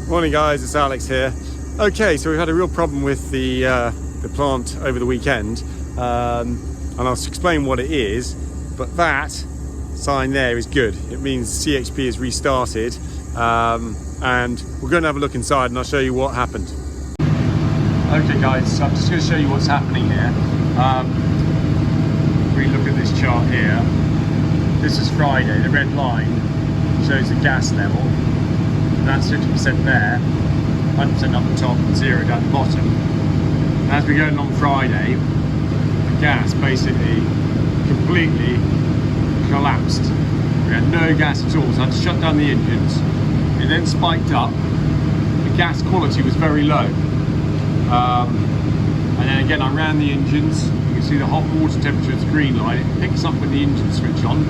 Morning guys, it's Alex here. Okay, so we've had a real problem with the plant over the weekend, and I'll explain what it is, but that sign there is good. It means CHP is restarted, and we're going to have a look inside and I'll show you what happened. Okay guys, so I'm just going to show you what's happening here. If we look at this chart here, this is Friday. The red line shows the gas level. That's 50% there, 100% up the top and 0 down the bottom. And as we go along Friday, the gas basically completely collapsed. We had no gas at all, so I had to shut down the engines. It then spiked up. The gas quality was very low. And then again, I ran the engines. You can see the hot water temperature is green light. It picks up when the engine switch on.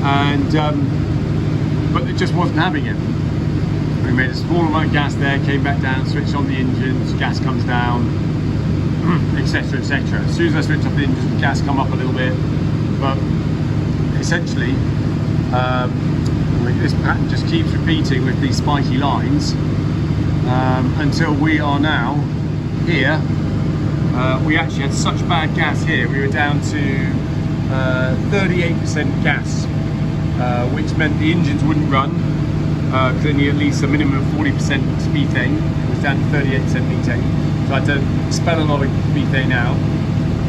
And but it just wasn't having it. We made a small amount of gas there, came back down, switched on the engines, gas comes down, etc, etc. As soon as I switch off the engines, the gas come up a little bit, but essentially this pattern just keeps repeating with these spiky lines until we are now here. We actually had such bad gas here, we were down to 38% gas, which meant the engines wouldn't run. Because they need at least a minimum of 40% methane. It was down to 38% methane. So I had to expel a lot of methane out.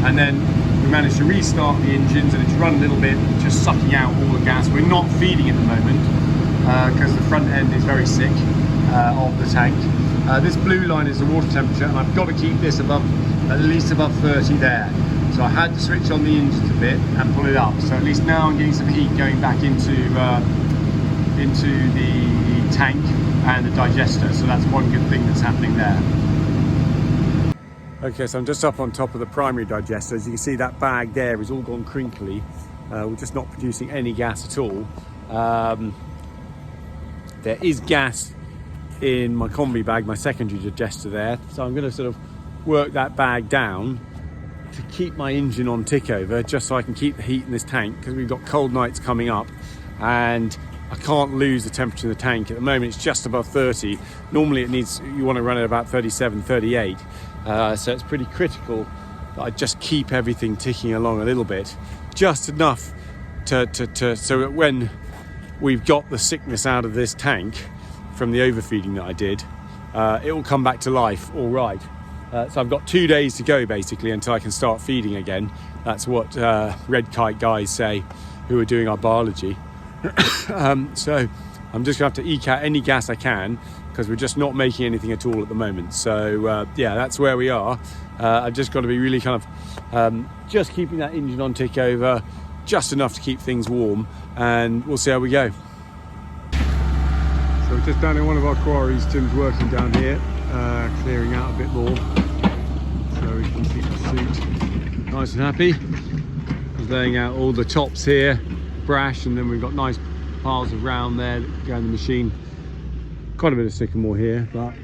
And then we managed to restart the engines and it's run a little bit, just sucking out all the gas. We're not feeding at the moment because the front end is very sick of the tank. This blue line is the water temperature, and I've got to keep this above, at least above 30 there. So I had to switch on the engines a bit and pull it up. So at least now I'm getting some heat going back into the tank and the digester, so that's one good thing that's happening there. Okay, so I'm just up on top of the primary digester. As you can see, that bag there is all gone crinkly. We're just not producing any gas at all. There is gas in my combi bag, my secondary digester there, so I'm going to sort of work that bag down to keep my engine on tick over, just so I can keep the heat in this tank, because we've got cold nights coming up and I can't lose the temperature in the tank. At the moment it's just above 30. Normally you want to run at about 37, 38. So it's pretty critical that I just keep everything ticking along a little bit, just enough so that when we've got the sickness out of this tank from the overfeeding that I did, it will come back to life all right. So I've got 2 days to go basically until I can start feeding again. That's what Red Kite guys say, who are doing our biology. So I'm just gonna have to eke out any gas I can, because we're just not making anything at all at the moment. So yeah, that's where we are. I've just got to be really kind of just keeping that engine on tick over, just enough to keep things warm, and we'll see how we go. So we're just down in one of our quarries. Tim's working down here, clearing out a bit more, so we can keep the suit nice and happy. He's laying out all the tops here, brash, and then we've got nice piles of round there that go in the machine. Quite a bit of sycamore here, but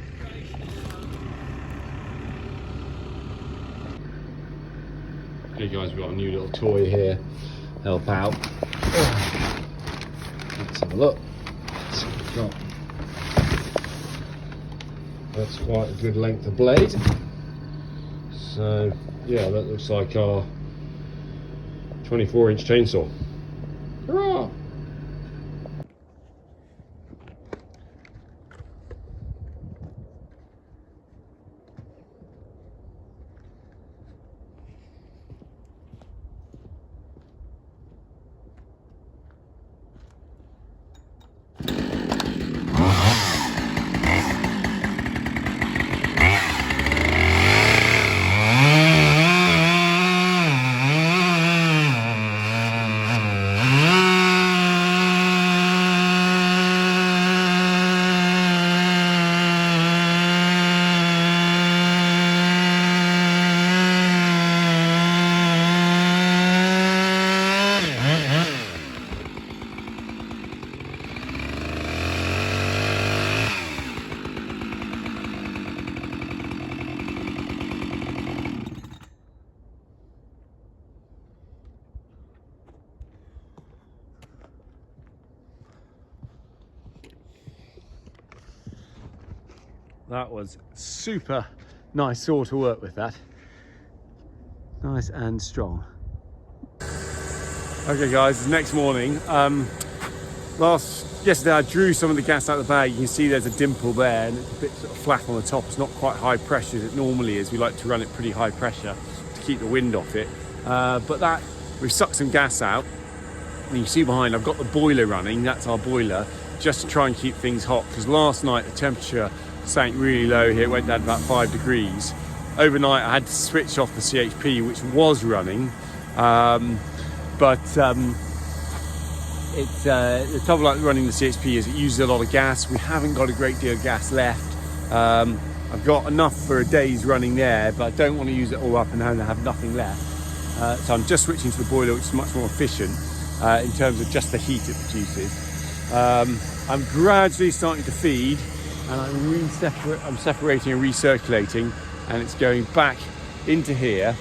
hey guys, we've got a new little toy here, help out. Let's have a look. Let's see what we've got. That's quite a good length of blade. So yeah, that looks like our 24-inch chainsaw. Hurrah! That was super nice saw to work with that. Nice and strong. Okay guys, it's next morning. Yesterday I drew some of the gas out of the bag. You can see there's a dimple there and it's a bit sort of flat on the top. It's not quite high pressure as it normally is. We like to run it pretty high pressure to keep the wind off it. But we've sucked some gas out. And you can see behind, I've got the boiler running. That's our boiler, just to try and keep things hot. Because last night the temperature sank really low here. It went down to about 5 degrees. Overnight I had to switch off the CHP, which was running. The trouble like running the CHP is it uses a lot of gas. We haven't got a great deal of gas left. I've got enough for a day's running there, but I don't want to use it all up and have nothing left. So I'm just switching to the boiler, which is much more efficient in terms of just the heat it produces. I'm gradually starting to feed, and I'm separating and recirculating, and it's going back into here.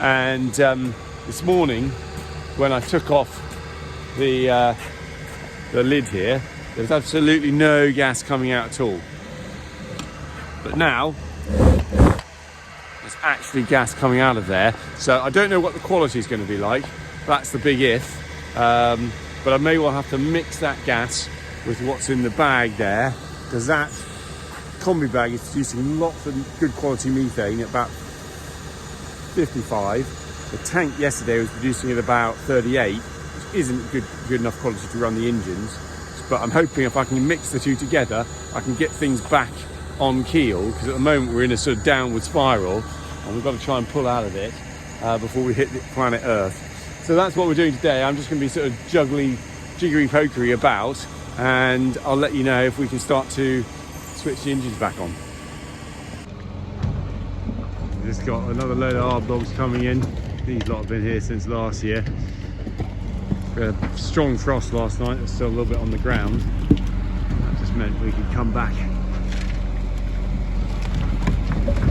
And this morning, when I took off the lid here, there's absolutely no gas coming out at all. But now there's actually gas coming out of there. So I don't know what the quality is going to be like. That's the big if. But I may well have to mix that gas with what's in the bag there, because that combi bag is producing lots of good quality methane at about 55. The tank yesterday was producing at about 38. Isn't good enough quality to run the engines, but I'm hoping if I can mix the two together I can get things back on keel, because at the moment we're in a sort of downward spiral and we've got to try and pull out of it before we hit the planet Earth. So that's what we're doing today. I'm just going to be sort of jiggery pokery about, and I'll let you know if we can start to switch the engines back on. Just got another load of hard logs coming in. These lot have been here since last year. We had a strong frost last night. There's still a little bit on the ground. That just meant we could come back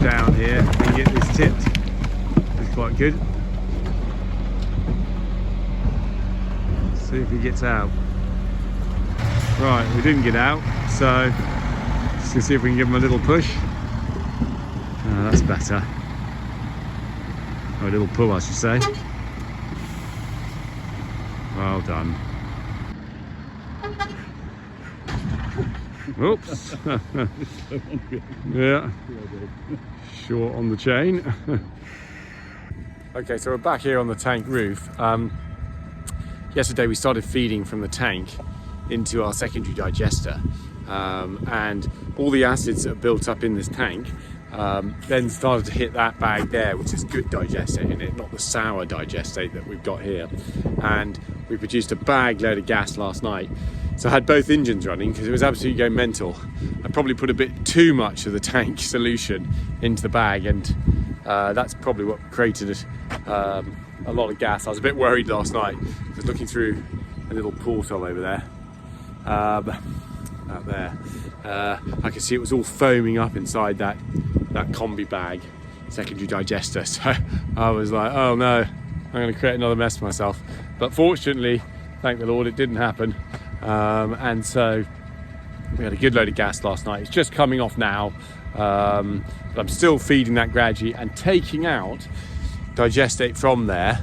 down here and get this tipped. It's quite good. Let's see if he gets out. Right, we didn't get out, so just gonna see if we can give him a little push. That's better. Or a little pull, I should say. Well done. Oops. Yeah. Short on the chain. Okay, so we're back here on the tank roof. Yesterday we started feeding from the tank into our secondary digester, and all the acids that are built up in this tank then started to hit that bag there, which is good digestate in it, not the sour digestate that we've got here. And we produced a bag load of gas last night, so I had both engines running because it was absolutely going mental. I probably put a bit too much of the tank solution into the bag, and that's probably what created a lot of gas. I was a bit worried last night. I was looking through a little porthole over there, out there. I could see it was all foaming up inside that combi bag, secondary digester. So I was like, oh no, I'm going to create another mess for myself. But fortunately, thank the Lord, it didn't happen. And so we had a good load of gas last night. It's just coming off now, but I'm still feeding that gradually and taking out digestate from there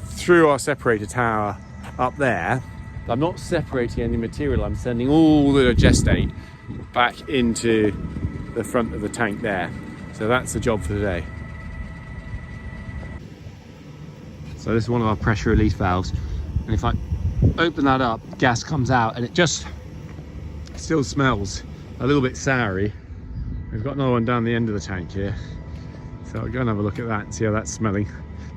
through our separator tower up there. I'm not separating any material, I'm sending all the digestate back into the front of the tank there. So that's the job for today. So this is one of our pressure release valves, and if I open that up, gas comes out, and it just still smells a little bit soury. We've got another one down the end of the tank here, so I'll go and have a look at that and see how that's smelling.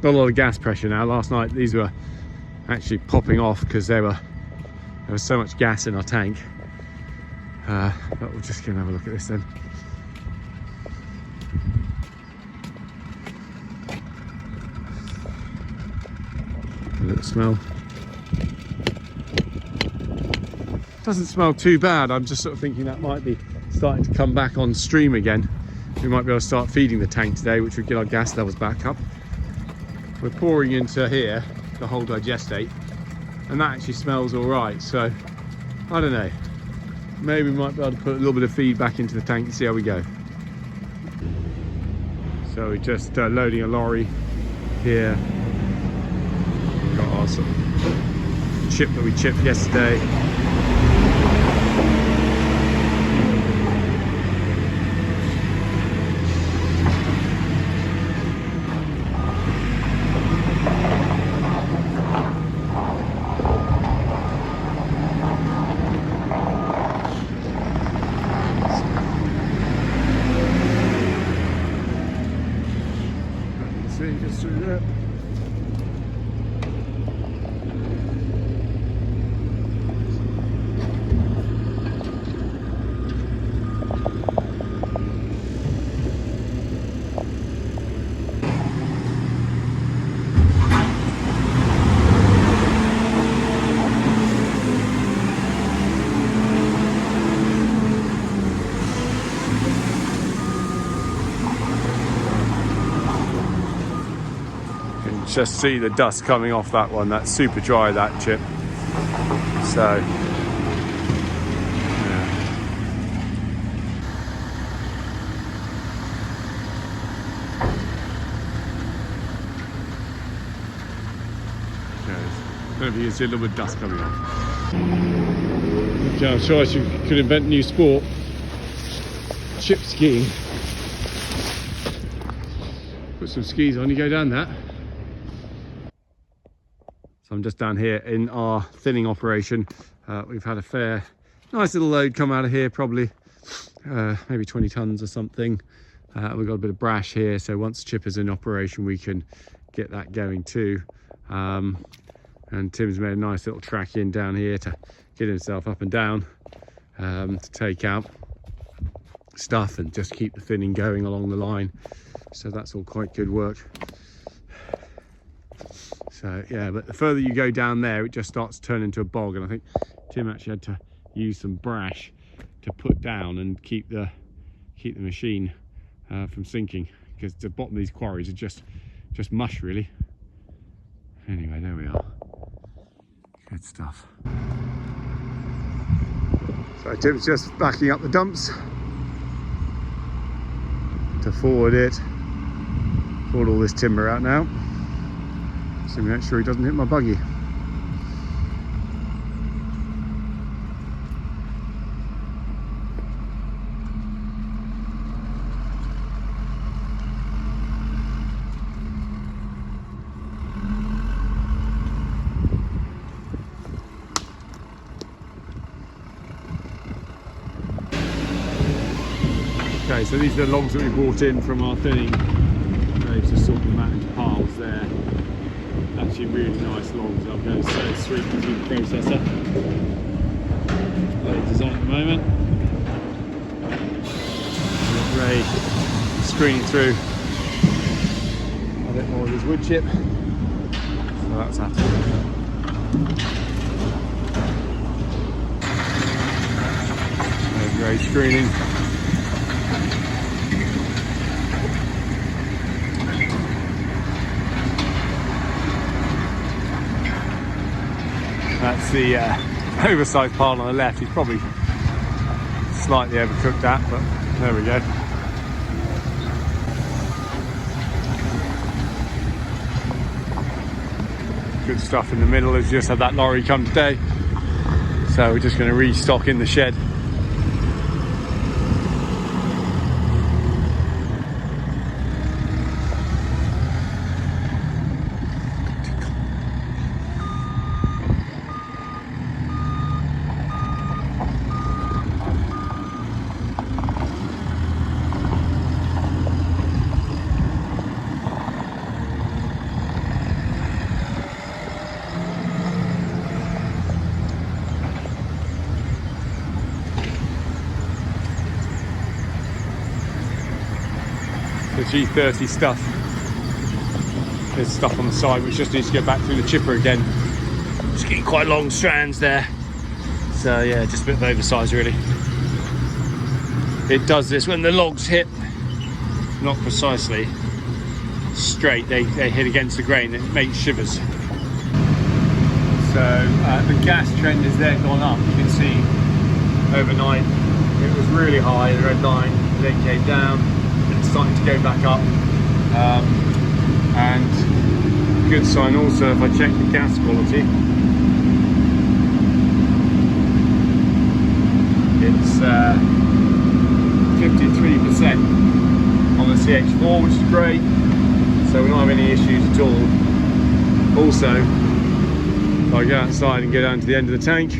Not a lot of gas pressure now. Last night these were actually popping off because there was so much gas in our tank. But we'll just go and have a look at this then. A little smell. Doesn't smell too bad. I'm just sort of thinking that might be starting to come back on stream again. We might be able to start feeding the tank today, which would get our gas levels back up. We're pouring into here the whole digestate, and that actually smells all right. So I don't know, maybe we might be able to put a little bit of feed back into the tank and see how we go. So we're just loading a lorry here. We've got our sort of chip that we chipped yesterday. See, just through there. Just see the dust coming off that one. That's super dry, that chip. So yeah. I don't know if you can see a little bit of dust coming off. Yeah, I'm sure you could invent a new sport. Chip skiing. Put some skis on, you go down that. So I'm just down here in our thinning operation. We've had a nice little load come out of here, probably maybe 20 tons or something. We've got a bit of brash here, so once the chipper's in operation, we can get that going too. And Tim's made a nice little track in down here to get himself up and down to take out stuff and just keep the thinning going along the line. So that's all quite good work. So yeah, but the further you go down there, it just starts to turn into a bog, and I think Tim actually had to use some brash to put down and keep the machine from sinking, because the bottom of these quarries are just mush really. Anyway, there we are. Good stuff. So Tim's just backing up the dumps to forward all this timber out now. So make sure he doesn't hit my buggy. Okay, so these are the logs that we brought in from our thinning. They've just sorted them out into piles there. Actually really nice logs. I'm going to so sweep them through the processor. Blades is on at the moment. We've got Ray screening through a bit more of his wood chip. So that's happening. There's Ray screening. That's the oversized pile on the left. He's probably slightly overcooked that, but there we go. Good stuff in the middle. As just had that lorry come today, so we're just going to restock in the shed. The G30 stuff. There's stuff on the side which just needs to go back through the chipper again. Just getting quite long strands there. So yeah, just a bit of oversize really. It does this when the logs hit not precisely straight, they hit against the grain, it makes shivers. So the gas trend is there gone up. You can see overnight it was really high, the red line, then came down. It's starting to go back up. And good sign also if I check the gas quality, it's 53% on the CH4, which is great, so we don't have any issues at all. Also, if I go outside and go down to the end of the tank,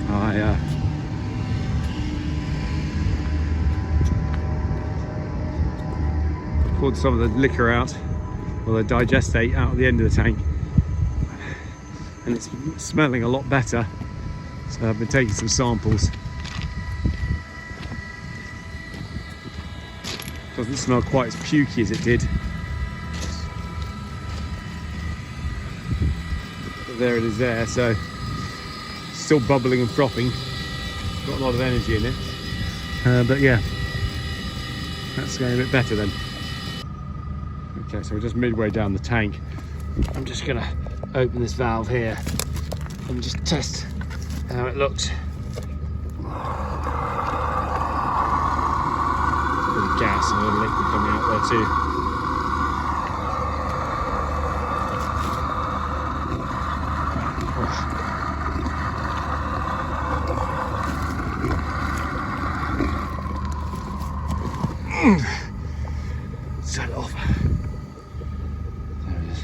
I poured some of the liquor out, or the digestate out at the end of the tank, and it's smelling a lot better. So I've been taking some samples. Doesn't smell quite as pukey as it did. But there it is there, so still bubbling and frothing. Got a lot of energy in it. But yeah, that's going a bit better then. Okay, so we're just midway down the tank. I'm just gonna open this valve here and just test how it looks. A bit of gas and a little liquid coming out there too. Set it off. There it is.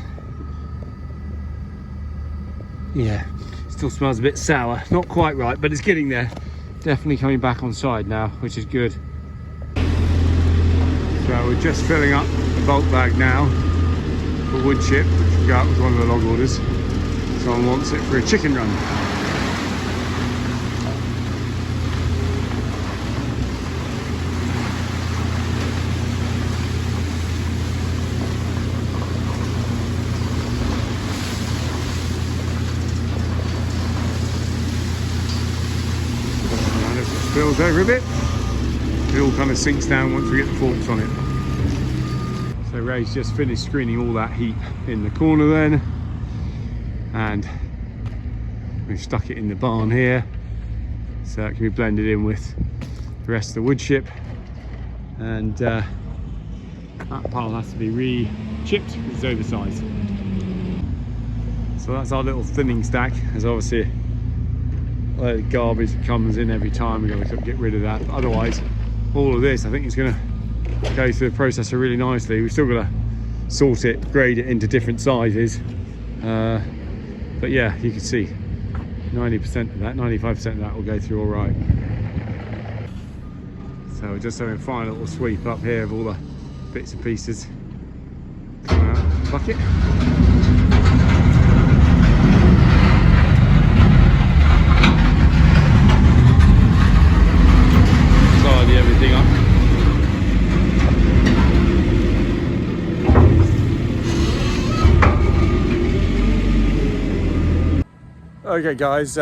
Yeah, still smells a bit sour. Not quite right, but it's getting there. Definitely coming back on side now, which is good. So we're just filling up the bulk bag now for wood chip, which will go out with one of the log orders. Someone wants it for a chicken run. Spills over a bit. It all kind of sinks down once we get the forks on it. So Ray's just finished screening all that heat in the corner then, and we've stuck it in the barn here so it can be blended in with the rest of the wood chip, and that pile has to be re-chipped because it's oversized. So that's our little thinning stack. There's obviously a load of garbage that comes in every time. We're going to get rid of that. But otherwise, all of this I think is going to go through the processor really nicely. We've still got to sort it, grade it into different sizes, but yeah, you can see 90% of that, 95% of that will go through all right. So we're just having a final little sweep up here of all the bits and pieces. Come out, bucket. Tidy everything up. Okay guys,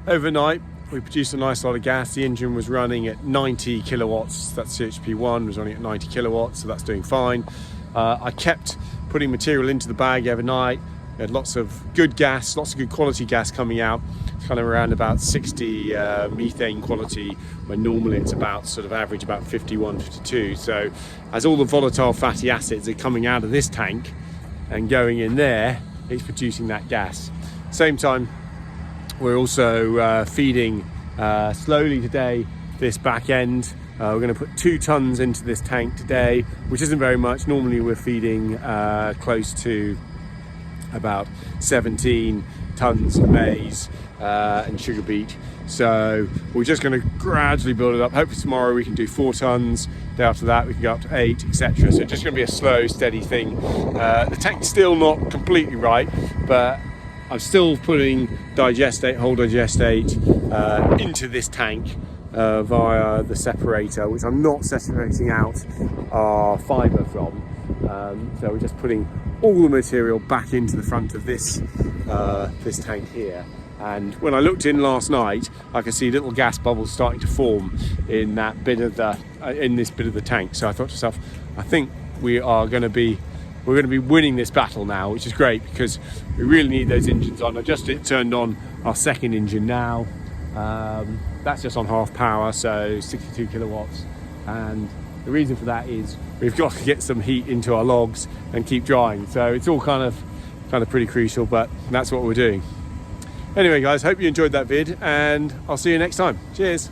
overnight we produced a nice lot of gas. The engine was running at 90 kilowatts, that's CHP1 was running at 90 kilowatts, so that's doing fine. I kept putting material into the bag every night. We had lots of good gas, lots of good quality gas coming out, kind of around about 60 methane quality, when normally it's about sort of average about 51, 52. So as all the volatile fatty acids are coming out of this tank and going in there, it's producing that gas. Same time, we're also feeding slowly today this back end. We're going to put 2 tons into this tank today, which isn't very much. Normally we're feeding close to about 17 tons of maize and sugar beet. So we're just going to gradually build it up. Hopefully tomorrow we can do 4 tons. Day after that we can go up to 8, etc. So it's just going to be a slow, steady thing. The tank's still not completely right, but I'm still putting digestate, whole digestate into this tank via the separator, which I'm not separating out our fibre from. So we're just putting all the material back into the front of this this tank here. And when I looked in last night, I could see little gas bubbles starting to form in that bit of the in this bit of the tank. So I thought to myself, I think we're going to be winning this battle now, which is great because we really need those engines on. I just turned on our second engine now. That's just on half power, so 62 kilowatts, and The reason for that is we've got to get some heat into our logs and keep drying. So it's all kind of pretty crucial, but that's what we're doing. Anyway guys, hope you enjoyed that vid, and I'll see you next time. Cheers.